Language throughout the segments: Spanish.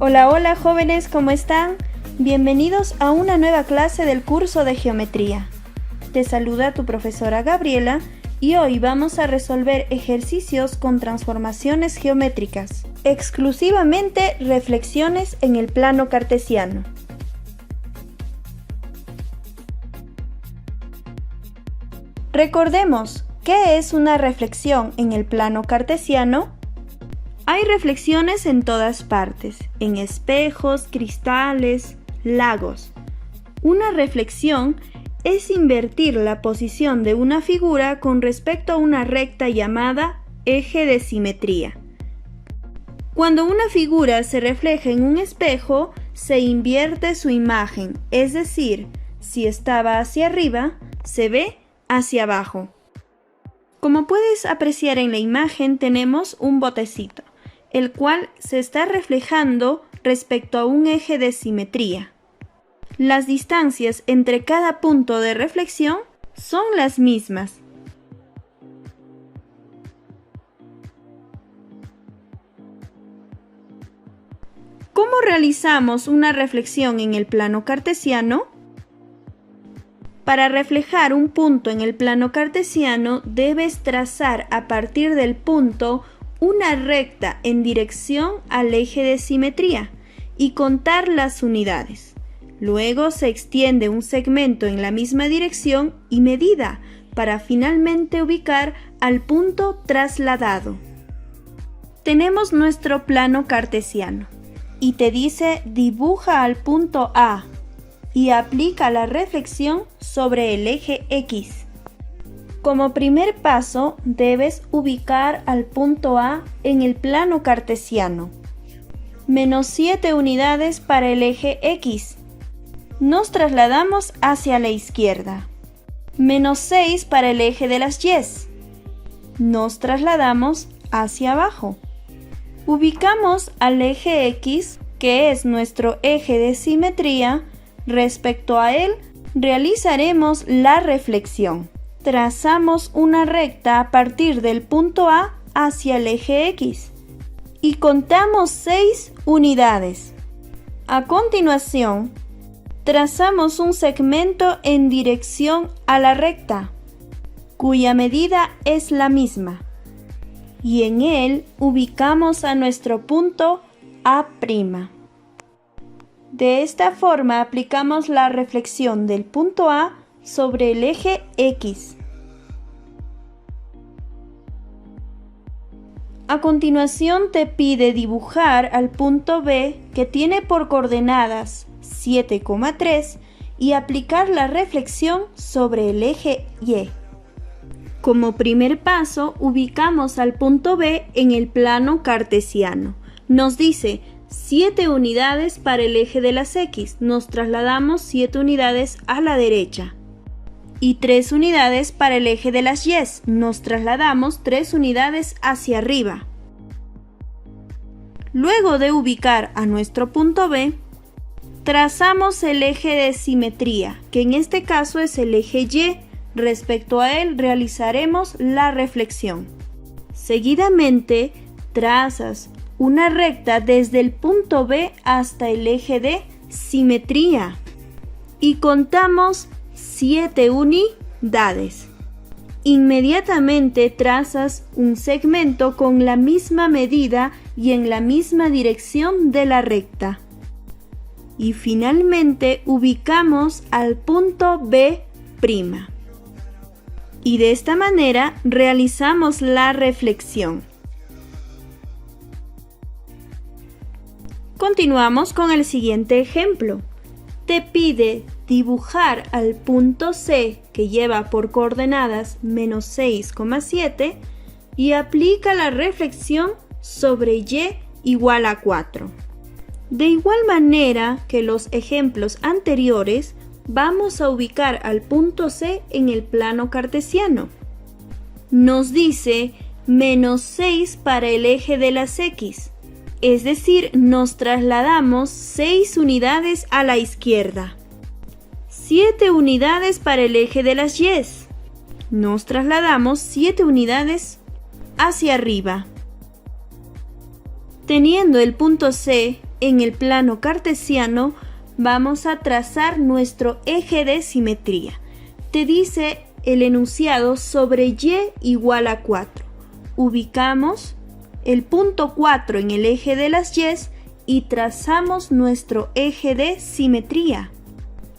Hola, hola jóvenes, ¿cómo están? Bienvenidos a una nueva clase del curso de geometría. Te saluda tu profesora Gabriela y hoy vamos a resolver ejercicios con transformaciones geométricas, exclusivamente reflexiones en el plano cartesiano. Recordemos, ¿qué es una reflexión en el plano cartesiano? Hay reflexiones en todas partes, en espejos, cristales, lagos. Una reflexión es invertir la posición de una figura con respecto a una recta llamada eje de simetría. Cuando una figura se refleja en un espejo, se invierte su imagen, es decir, si estaba hacia arriba, se ve hacia abajo. Como puedes apreciar en la imagen, tenemos un botecito, el cual se está reflejando respecto a un eje de simetría. Las distancias entre cada punto de reflexión son las mismas. ¿Cómo realizamos una reflexión en el plano cartesiano? Para reflejar un punto en el plano cartesiano, debes trazar a partir del punto una recta en dirección al eje de simetría y contar las unidades. Luego se extiende un segmento en la misma dirección y medida para finalmente ubicar al punto trasladado. Tenemos nuestro plano cartesiano y te dice dibuja al punto A y aplica la reflexión sobre el eje X. Como primer paso, debes ubicar al punto A en el plano cartesiano. Menos 7 unidades para el eje X. Nos trasladamos hacia la izquierda. Menos 6 para el eje de las Y. Nos trasladamos hacia abajo. Ubicamos al eje X, que es nuestro eje de simetría. Respecto a él, realizaremos la reflexión. Trazamos una recta a partir del punto A hacia el eje X y contamos 6 unidades. A continuación, trazamos un segmento en dirección a la recta, cuya medida es la misma, y en él ubicamos a nuestro punto A'. De esta forma aplicamos la reflexión del punto A sobre el eje X. A continuación te pide dibujar al punto B, que tiene por coordenadas 7,3 y aplicar la reflexión sobre el eje Y. Como primer paso, ubicamos al punto B en el plano cartesiano. Nos dice 7 unidades para el eje de las X. Nos trasladamos 7 unidades a la derecha. Y 3 unidades para el eje de las Y. Nos trasladamos 3 unidades hacia arriba. Luego de ubicar a nuestro punto B, trazamos el eje de simetría, que en este caso es el eje Y. Respecto a él realizaremos la reflexión. Seguidamente, trazas una recta desde el punto B hasta el eje de simetría y contamos 7 unidades. Inmediatamente trazas un segmento con la misma medida y en la misma dirección de la recta. Y finalmente ubicamos al punto B'. Y de esta manera realizamos la reflexión. Continuamos con el siguiente ejemplo. Te pide dibujar al punto C, que lleva por coordenadas menos 6,7 y aplica la reflexión sobre Y igual a 4. De igual manera que los ejemplos anteriores, vamos a ubicar al punto C en el plano cartesiano. Nos dice menos 6 para el eje de las X. Es decir, nos trasladamos 6 unidades a la izquierda. 7 unidades para el eje de las Y. Nos trasladamos 7 unidades hacia arriba. Teniendo el punto C En el plano cartesiano vamos a trazar nuestro eje de simetría. Te dice el enunciado sobre y igual a 4. Ubicamos el punto 4 en el eje de las y's y trazamos nuestro eje de simetría.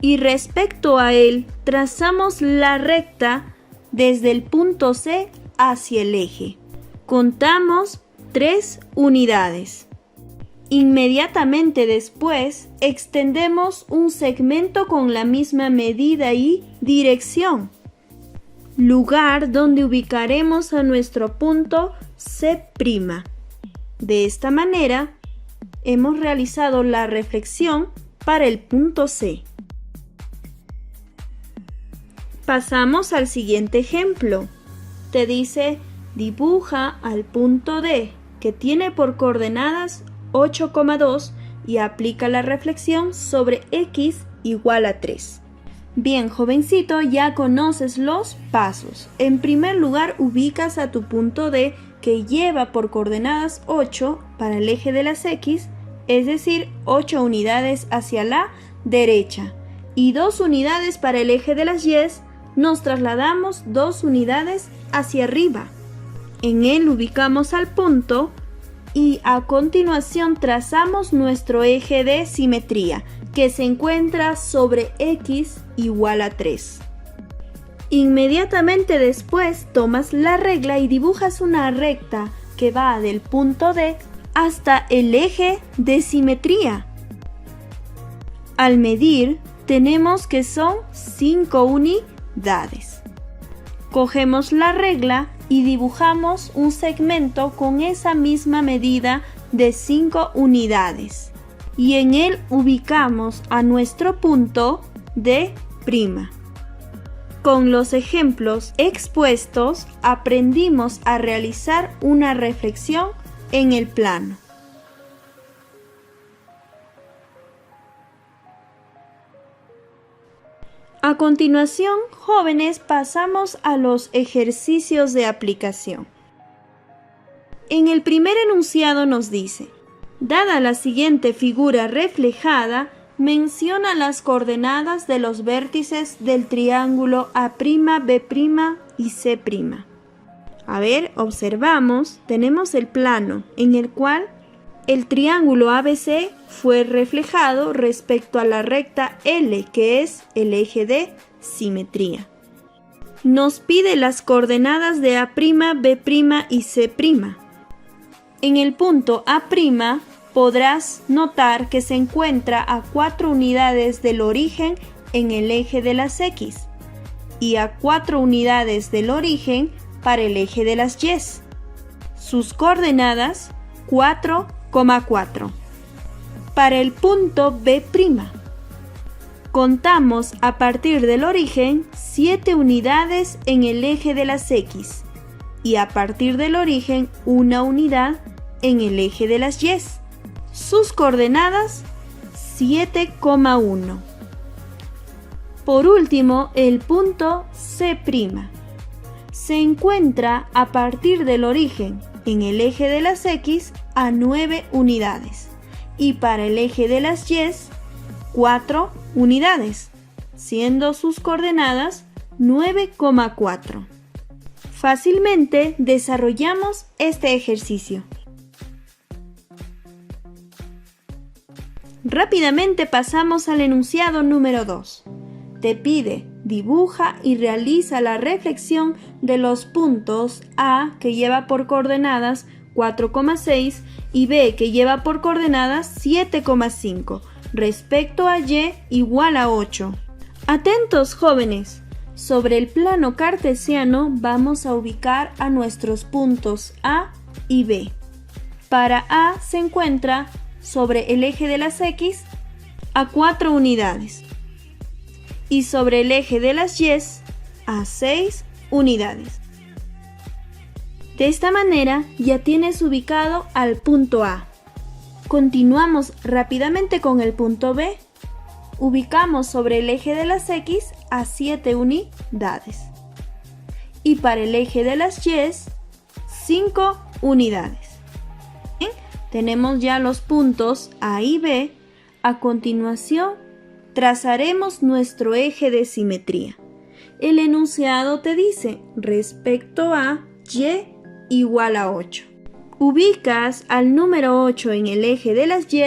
Y respecto a él, trazamos la recta desde el punto C hacia el eje. Contamos 3 unidades. Inmediatamente después, extendemos un segmento con la misma medida y dirección, lugar donde ubicaremos a nuestro punto C'. De esta manera, hemos realizado la reflexión para el punto C. Pasamos al siguiente ejemplo. Te dice, dibuja al punto D, que tiene por coordenadas 8,2 y aplica la reflexión sobre x igual a 3. Bien, jovencito, ya conoces los pasos. En primer lugar, ubicas a tu punto D, que lleva por coordenadas 8 para el eje de las x, es decir, 8 unidades hacia la derecha, y 2 unidades para el eje de las y's. Nos trasladamos 2 unidades hacia arriba. En él ubicamos al punto y a continuación trazamos nuestro eje de simetría, que se encuentra sobre x igual a 3. Inmediatamente después tomas la regla y dibujas una recta que va del punto D hasta el eje de simetría. Al medir, tenemos que son 5 unidades. Cogemos la regla y dibujamos un segmento con esa misma medida de 5 unidades. Y en él ubicamos a nuestro punto D'. Con los ejemplos expuestos, aprendimos a realizar una reflexión en el plano. A continuación, jóvenes, pasamos a los ejercicios de aplicación. En el primer enunciado nos dice, dada la siguiente figura reflejada, menciona las coordenadas de los vértices del triángulo A', B' y C'. A ver, observamos, tenemos el plano en el cual el triángulo ABC fue reflejado respecto a la recta L, que es el eje de simetría. Nos pide las coordenadas de A', B' y C'. En el punto A' podrás notar que se encuentra a 4 unidades del origen en el eje de las X y a 4 unidades del origen para el eje de las Y. Sus coordenadas 4,4. Para el punto B', contamos a partir del origen 7 unidades en el eje de las X y a partir del origen 1 unidad en el eje de las Y. Sus coordenadas 7,1. Por último, el punto C' se encuentra a partir del origen en el eje de las X a 9 unidades y para el eje de las Y 4 unidades, siendo sus coordenadas 9,4. Fácilmente desarrollamos este ejercicio. Rápidamente pasamos al enunciado número 2. Te pide, dibuja y realiza la reflexión de los puntos A, que lleva por coordenadas 4,6, y B, que lleva por coordenadas 7,5, respecto a Y igual a 8. Atentos, jóvenes. Sobre el plano cartesiano vamos a ubicar a nuestros puntos A y B. Para A se encuentra sobre el eje de las X a 4 unidades y sobre el eje de las Y a 6 unidades. De esta manera ya tienes ubicado al punto A. Continuamos rápidamente con el punto B. Ubicamos sobre el eje de las X a 7 unidades y para el eje de las Y 5 unidades. Bien, tenemos ya los puntos A y B. A continuación, trazaremos nuestro eje de simetría. El enunciado te dice, respecto a y igual a 8. Ubicas al número 8 en el eje de las y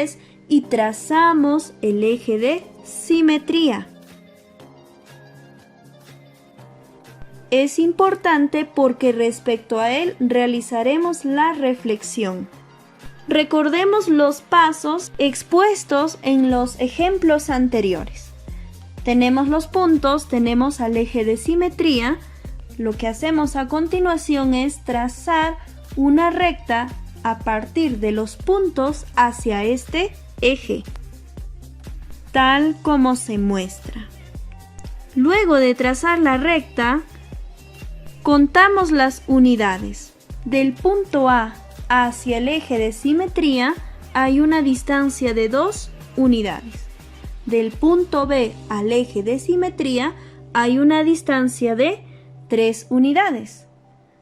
y trazamos el eje de simetría. Es importante porque respecto a él realizaremos la reflexión. Recordemos los pasos expuestos en los ejemplos anteriores. Tenemos los puntos, tenemos al eje de simetría. Lo que hacemos a continuación es trazar una recta a partir de los puntos hacia este eje, tal como se muestra. Luego de trazar la recta, contamos las unidades. Del punto A hacia el eje de simetría hay una distancia de 2 unidades. Del punto B al eje de simetría hay una distancia de 3 unidades.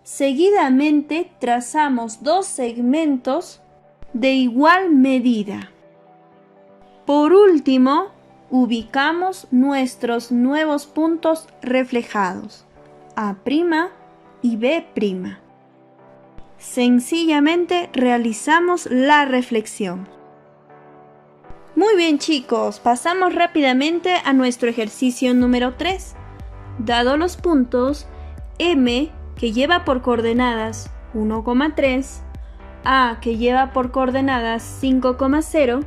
Seguidamente trazamos 2 segmentos de igual medida. Por último, ubicamos nuestros nuevos puntos reflejados, A' y B'. Sencillamente realizamos la reflexión. Muy bien, chicos, pasamos rápidamente a nuestro ejercicio número 3. Dado los puntos M, que lleva por coordenadas 1,3, A, que lleva por coordenadas 5,0,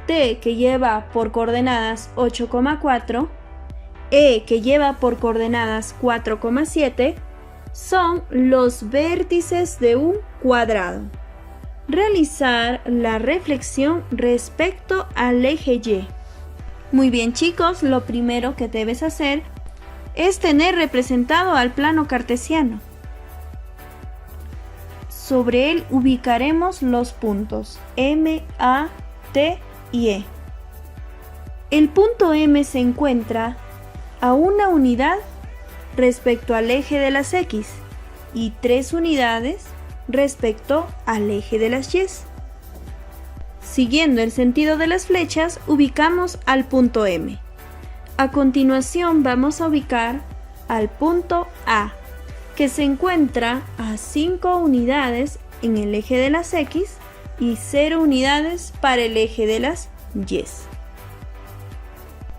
T, que lleva por coordenadas 8,4, E, que lleva por coordenadas 4,7, son los vértices de un cuadrado. Realizar la reflexión respecto al eje Y. Muy bien, chicos, lo primero que debes hacer es tener representado al plano cartesiano. Sobre él ubicaremos los puntos M, A, T y E. El punto M se encuentra a una unidad respecto al eje de las X y 3 unidades respecto al eje de las Y. Siguiendo el sentido de las flechas, ubicamos al punto M. A continuación vamos a ubicar al punto A, que se encuentra a 5 unidades en el eje de las X y 0 unidades para el eje de las Y.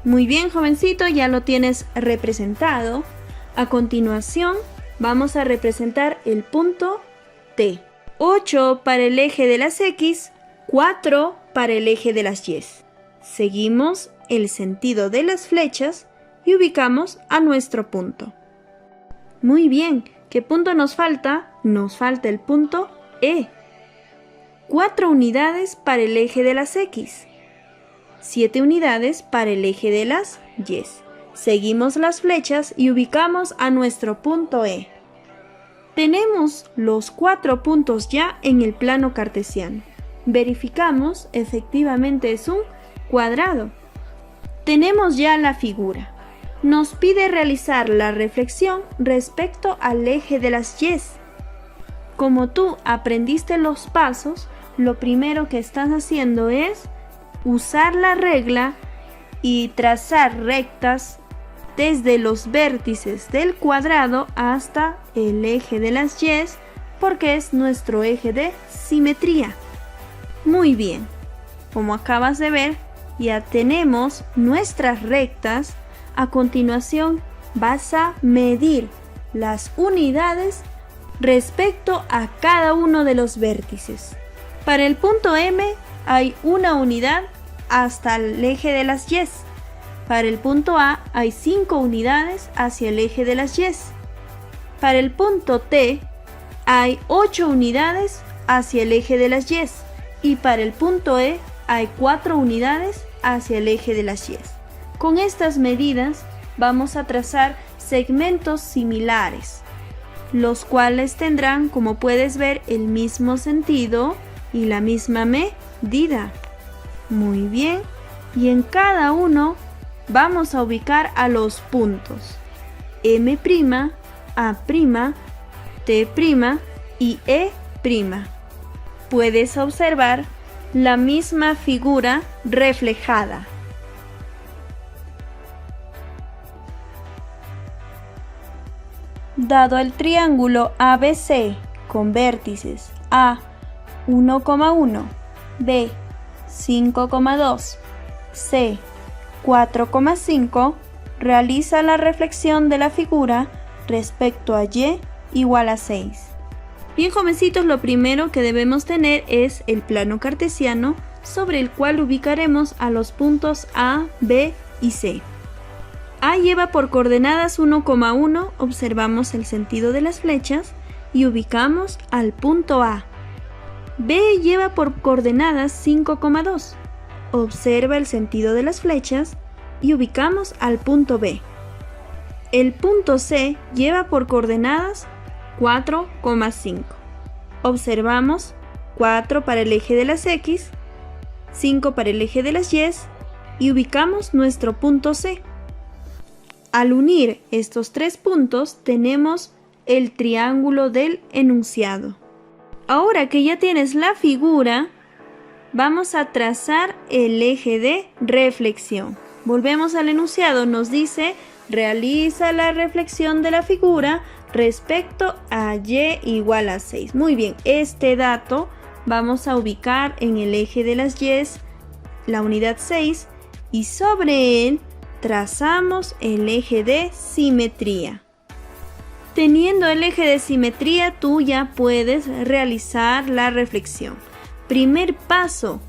Muy bien, jovencito, ya lo tienes representado. A continuación vamos a representar el punto T. 8 para el eje de las X, 4 para el eje de las Y. Seguimos el sentido de las flechas y ubicamos a nuestro punto. Muy bien, ¿qué punto nos falta? Nos falta el punto E. 4 unidades para el eje de las X, 7 unidades para el eje de las Y. Seguimos las flechas y ubicamos a nuestro punto E. Tenemos los 4 puntos ya en el plano cartesiano. Verificamos, efectivamente es un cuadrado. Tenemos ya la figura. Nos pide realizar la reflexión respecto al eje de las Y. Como tú aprendiste los pasos, lo primero que estás haciendo es usar la regla y trazar rectas desde los vértices del cuadrado hasta el eje de las Y, porque es nuestro eje de simetría. Muy bien, como acabas de ver, ya tenemos nuestras rectas. A continuación vas a medir las unidades respecto a cada uno de los vértices. Para el punto M hay una unidad hasta el eje de las Y. Para el punto A hay 5 unidades hacia el eje de las Y. Para el punto T hay 8 unidades hacia el eje de las Y. Y para el punto E hay 4 unidades hacia el eje de las Y. Con estas medidas vamos a trazar segmentos similares, los cuales tendrán, como puedes ver, el mismo sentido y la misma medida. Muy bien, y en cada uno vamos a ubicar a los puntos M', A', T' y E'. puedes observar la misma figura reflejada. Dado el triángulo ABC con vértices A 1,1, B 5,2, C 4,5, realiza la reflexión de la figura respecto a Y igual a 6. Bien, jovencitos, lo primero que debemos tener es el plano cartesiano sobre el cual ubicaremos a los puntos A, B y C. A lleva por coordenadas 1,1, observamos el sentido de las flechas y ubicamos al punto A. B lleva por coordenadas 5,2, observa el sentido de las flechas y ubicamos al punto B. El punto C lleva por coordenadas 4,5. Observamos 4 para el eje de las X, 5 para el eje de las Y y ubicamos nuestro punto C. Al unir estos tres puntos tenemos el triángulo del enunciado. Ahora que ya tienes la figura, vamos a trazar el eje de reflexión. Volvemos al enunciado, nos dice: realiza la reflexión de la figura respecto a Y igual a 6. Muy bien, este dato vamos a ubicar en el eje de las Y, la unidad 6, y sobre él trazamos el eje de simetría. Teniendo el eje de simetría, tú ya puedes realizar la reflexión. Primer paso,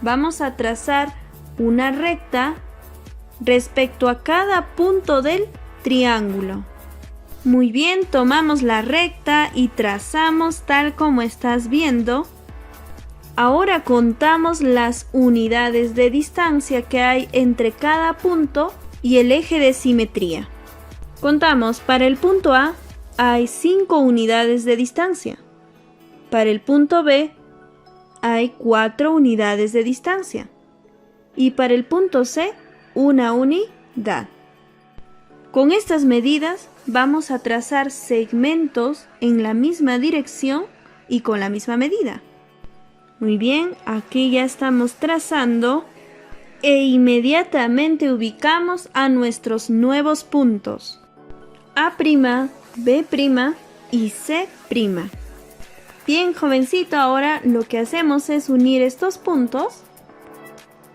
vamos a trazar una recta respecto a cada punto del triángulo. Muy bien, tomamos la recta y trazamos tal como estás viendo. Ahora contamos las unidades de distancia que hay entre cada punto y el eje de simetría. Contamos, para el punto A hay 5 unidades de distancia. Para el punto B hay 4 unidades de distancia. Y para el punto C, una unidad. Con estas medidas vamos a trazar segmentos en la misma dirección y con la misma medida. Muy bien, aquí ya estamos trazando e inmediatamente ubicamos a nuestros nuevos puntos A', B' y C'. Bien, jovencito, ahora lo que hacemos es unir estos puntos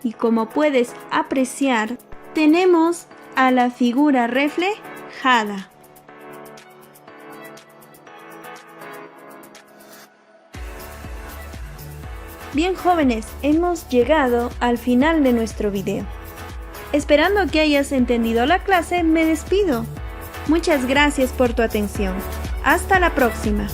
y, como puedes apreciar, tenemos a la figura reflejada. Bien, jóvenes, hemos llegado al final de nuestro video. Esperando que hayas entendido la clase, me despido. Muchas gracias por tu atención. Hasta la próxima.